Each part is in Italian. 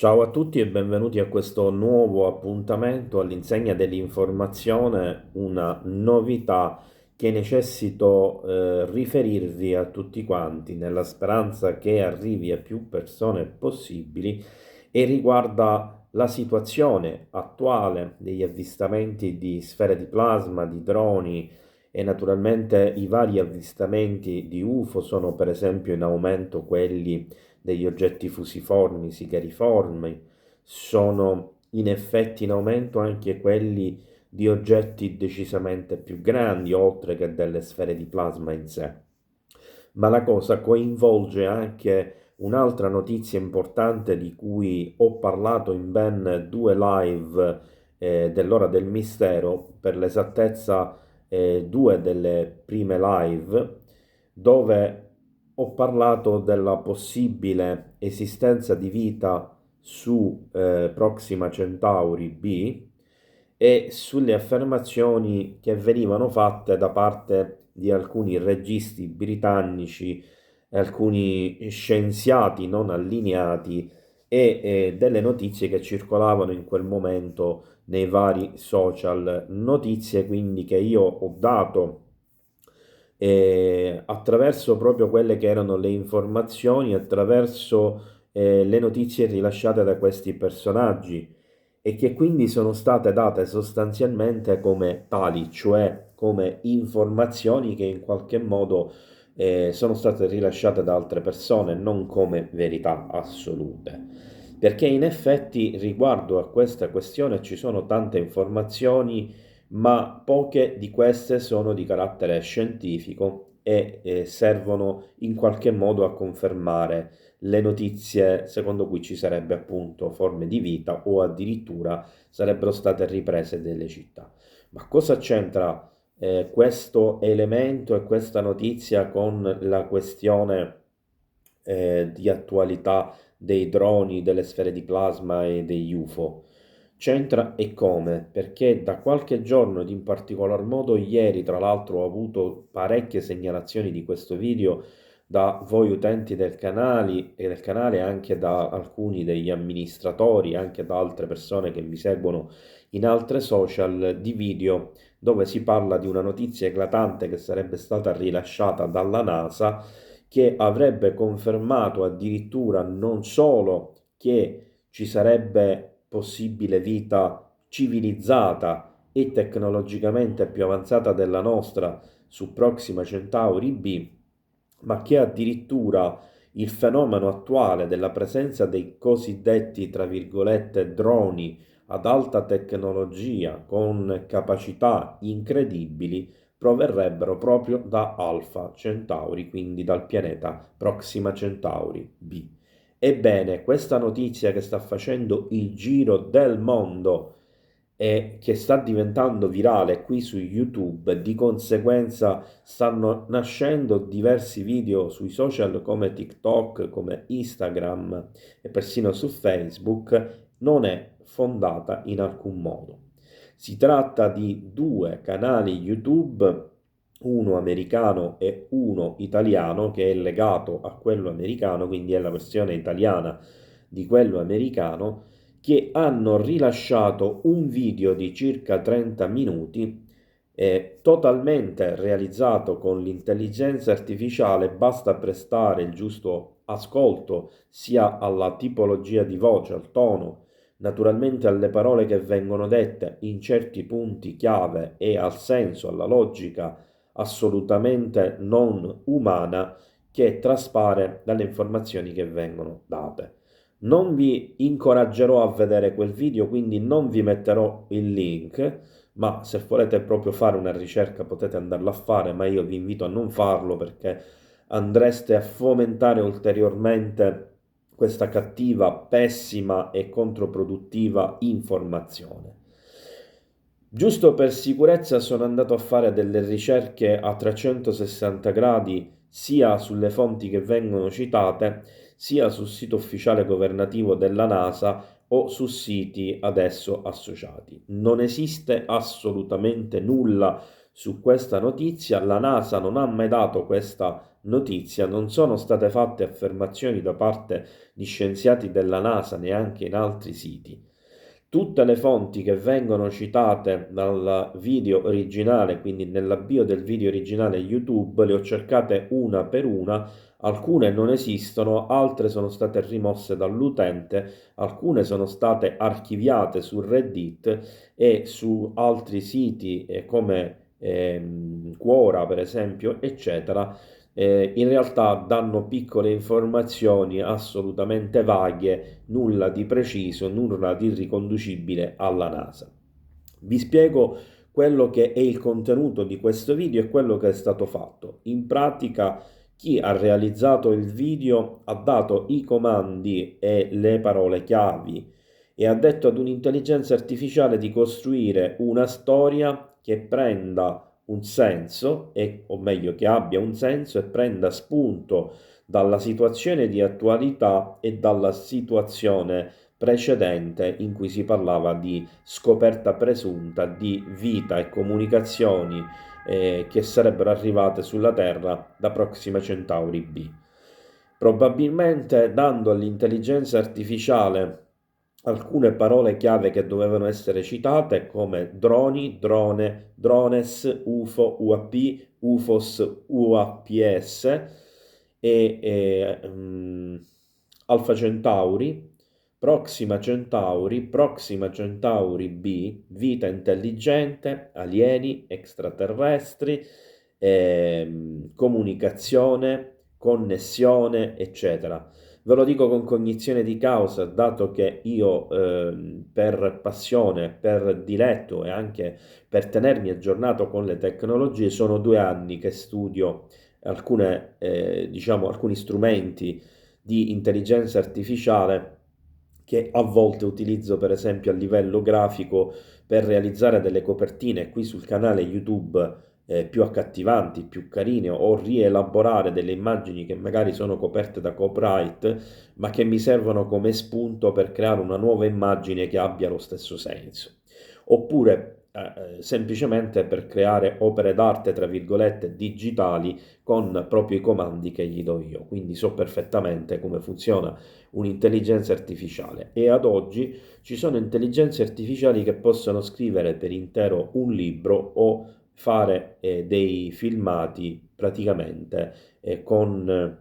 Ciao a tutti e benvenuti a questo nuovo appuntamento all'insegna dell'informazione, una novità che necessito riferirvi a tutti quanti nella speranza che arrivi a più persone possibili e riguarda la situazione attuale degli avvistamenti di sfere di plasma, di droni e naturalmente i vari avvistamenti di UFO. Sono per esempio in aumento quelli degli oggetti fusiformi, sigariformi, sono in effetti in aumento anche quelli di oggetti decisamente più grandi, oltre che delle sfere di plasma in sé. Ma la cosa coinvolge anche un'altra notizia importante di cui ho parlato in ben due live dell'ora del mistero, per l'esattezza due delle prime live, dove ho parlato della possibile esistenza di vita su Proxima Centauri B e sulle affermazioni che venivano fatte da parte di alcuni registi britannici, alcuni scienziati non allineati e delle notizie che circolavano in quel momento nei vari social, notizie quindi che io ho dato attraverso proprio quelle che erano le informazioni, attraverso le notizie rilasciate da questi personaggi e che quindi sono state date sostanzialmente come tali, cioè come informazioni che in qualche modo sono state rilasciate da altre persone, non come verità assolute. Perché in effetti riguardo a questa questione ci sono tante informazioni, ma poche di queste sono di carattere scientifico e servono in qualche modo a confermare le notizie secondo cui ci sarebbe appunto forme di vita o addirittura sarebbero state riprese delle città. Ma cosa c'entra questo elemento e questa notizia con la questione di attualità dei droni, delle sfere di plasma e degli UFO? C'entra e come? Perché da qualche giorno ed in particolar modo ieri, tra l'altro, ho avuto parecchie segnalazioni di questo video da voi utenti del canale e del canale, anche da alcuni degli amministratori, anche da altre persone che mi seguono in altre social, di video dove si parla di una notizia eclatante che sarebbe stata rilasciata dalla NASA, che avrebbe confermato addirittura non solo che ci sarebbe possibile vita civilizzata e tecnologicamente più avanzata della nostra su Proxima Centauri B, ma che addirittura il fenomeno attuale della presenza dei cosiddetti, tra virgolette, droni ad alta tecnologia con capacità incredibili proverrebbero proprio da Alpha Centauri, quindi dal pianeta Proxima Centauri B. Ebbene, questa notizia che sta facendo il giro del mondo e che sta diventando virale qui su YouTube, di conseguenza stanno nascendo diversi video sui social come TikTok, come Instagram e persino su Facebook, non è fondata in alcun modo. Si tratta di due canali YouTube, uno americano e uno italiano, che è legato a quello americano, quindi è la versione italiana di quello americano, che hanno rilasciato un video di circa 30 minuti totalmente realizzato con l'intelligenza artificiale. Basta prestare il giusto ascolto sia alla tipologia di voce, al tono, naturalmente alle parole che vengono dette in certi punti chiave e al senso, alla logica assolutamente non umana che traspare dalle informazioni che vengono date. Non vi incoraggerò a vedere quel video, quindi non vi metterò il link, ma se volete proprio fare una ricerca potete andarla a fare, ma io vi invito a non farlo perché andreste a fomentare ulteriormente questa cattiva, pessima e controproduttiva informazione. Giusto per sicurezza sono andato a fare delle ricerche a 360 gradi sia sulle fonti che vengono citate, sia sul sito ufficiale governativo della NASA o su siti adesso associati. Non esiste assolutamente nulla su questa notizia, la NASA non ha mai dato questa notizia non sono state fatte affermazioni da parte di scienziati della NASA neanche in altri siti. Tutte le fonti che vengono citate dal video originale, quindi nella bio del video originale YouTube, le ho cercate una per una, alcune non esistono, altre sono state rimosse dall'utente, alcune sono state archiviate su Reddit e su altri siti come Quora, per esempio, eccetera. In realtà danno piccole informazioni assolutamente vaghe, nulla di preciso, nulla di riconducibile alla NASA. Vi spiego quello che è il contenuto di questo video e quello che è stato fatto. In pratica, chi ha realizzato il video ha dato i comandi e le parole chiavi e ha detto ad un'intelligenza artificiale di costruire una storia che prenda un senso, o meglio che abbia un senso e prenda spunto dalla situazione di attualità e dalla situazione precedente in cui si parlava di scoperta presunta di vita e comunicazioni che sarebbero arrivate sulla Terra da Proxima Centauri B. Probabilmente dando all'intelligenza artificiale alcune parole chiave che dovevano essere citate come droni, drone, drones, UFO, UAP, UFOS, UAPS e Alpha Centauri, Proxima Centauri B, vita intelligente, alieni, extraterrestri, comunicazione, connessione, eccetera. Ve lo dico con cognizione di causa, dato che io per passione, per diletto e anche per tenermi aggiornato con le tecnologie, sono 2 anni che studio alcuni strumenti di intelligenza artificiale che a volte utilizzo per esempio a livello grafico per realizzare delle copertine qui sul canale YouTube più accattivanti, più carine o rielaborare delle immagini che magari sono coperte da copyright ma che mi servono come spunto per creare una nuova immagine che abbia lo stesso senso. Oppure semplicemente per creare opere d'arte, tra virgolette, digitali con proprio i comandi che gli do io. Quindi so perfettamente come funziona un'intelligenza artificiale e ad oggi ci sono intelligenze artificiali che possono scrivere per intero un libro o fare dei filmati praticamente con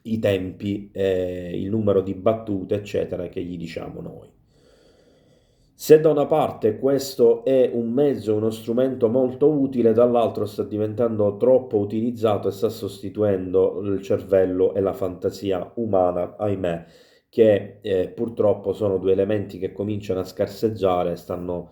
i tempi, il numero di battute, eccetera, che gli diciamo noi. Se da una parte questo è un mezzo, uno strumento molto utile, dall'altro sta diventando troppo utilizzato e sta sostituendo il cervello e la fantasia umana, ahimè, che purtroppo sono 2 elementi che cominciano a scarseggiare, stanno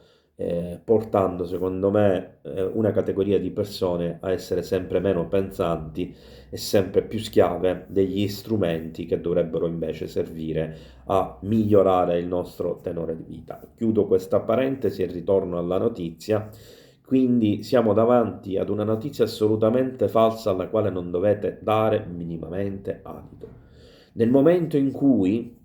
portando, secondo me, una categoria di persone a essere sempre meno pensanti e sempre più schiave degli strumenti che dovrebbero invece servire a migliorare il nostro tenore di vita. Chiudo questa parentesi e ritorno alla notizia. Quindi siamo davanti ad una notizia assolutamente falsa alla quale non dovete dare minimamente adito. Nel momento in cui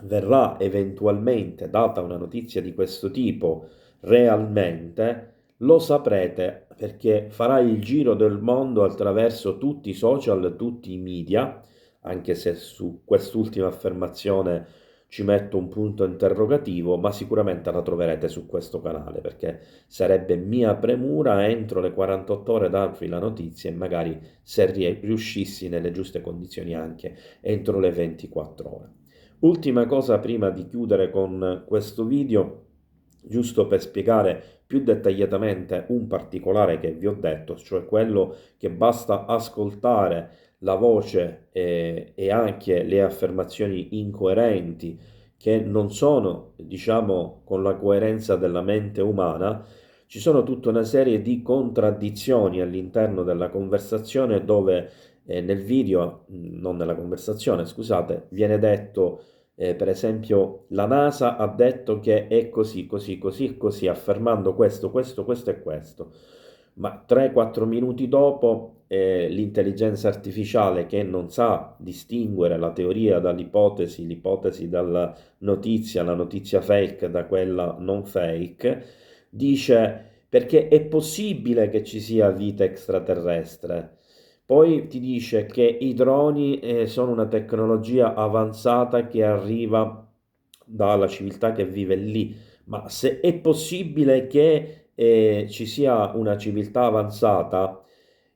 verrà eventualmente data una notizia di questo tipo realmente, lo saprete perché farà il giro del mondo attraverso tutti i social, tutti i media, anche se su quest'ultima affermazione ci metto un punto interrogativo, ma sicuramente la troverete su questo canale perché sarebbe mia premura entro le 48 ore darvi la notizia e magari se riuscissi nelle giuste condizioni anche entro le 24 ore. Ultima cosa prima di chiudere con questo video, giusto per spiegare più dettagliatamente un particolare che vi ho detto, cioè quello che basta ascoltare la voce e anche le affermazioni incoerenti che non sono, diciamo, con la coerenza della mente umana, ci sono tutta una serie di contraddizioni all'interno della conversazione dove nel video, non nella conversazione, scusate, viene detto per esempio la NASA ha detto che è così, così, così, così, affermando questo, questo, questo e questo. Ma 3-4 minuti dopo l'intelligenza artificiale che non sa distinguere la teoria dall'ipotesi, l'ipotesi dalla notizia, la notizia fake da quella non fake, dice perché è possibile che ci sia vita extraterrestre. Poi ti dice che i droni sono una tecnologia avanzata che arriva dalla civiltà che vive lì, ma se è possibile che ci sia una civiltà avanzata,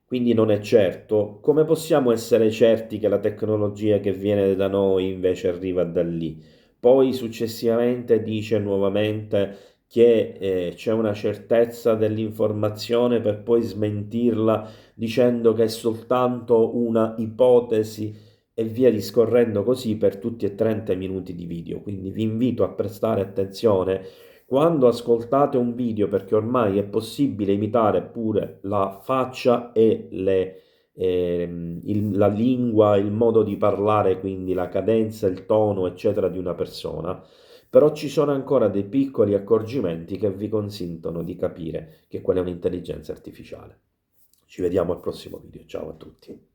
quindi non è certo, come possiamo essere certi che la tecnologia che viene da noi invece arriva da lì? Poi successivamente dice nuovamente che c'è una certezza dell'informazione per poi smentirla dicendo che è soltanto una ipotesi e via discorrendo così per tutti e 30 i minuti di video. Quindi vi invito a prestare attenzione quando ascoltate un video, perché ormai è possibile imitare pure la faccia e la lingua, il modo di parlare, quindi la cadenza, il tono, eccetera, di una persona. Però ci sono ancora dei piccoli accorgimenti che vi consentono di capire che quella è un'intelligenza artificiale. Ci vediamo al prossimo video, ciao a tutti.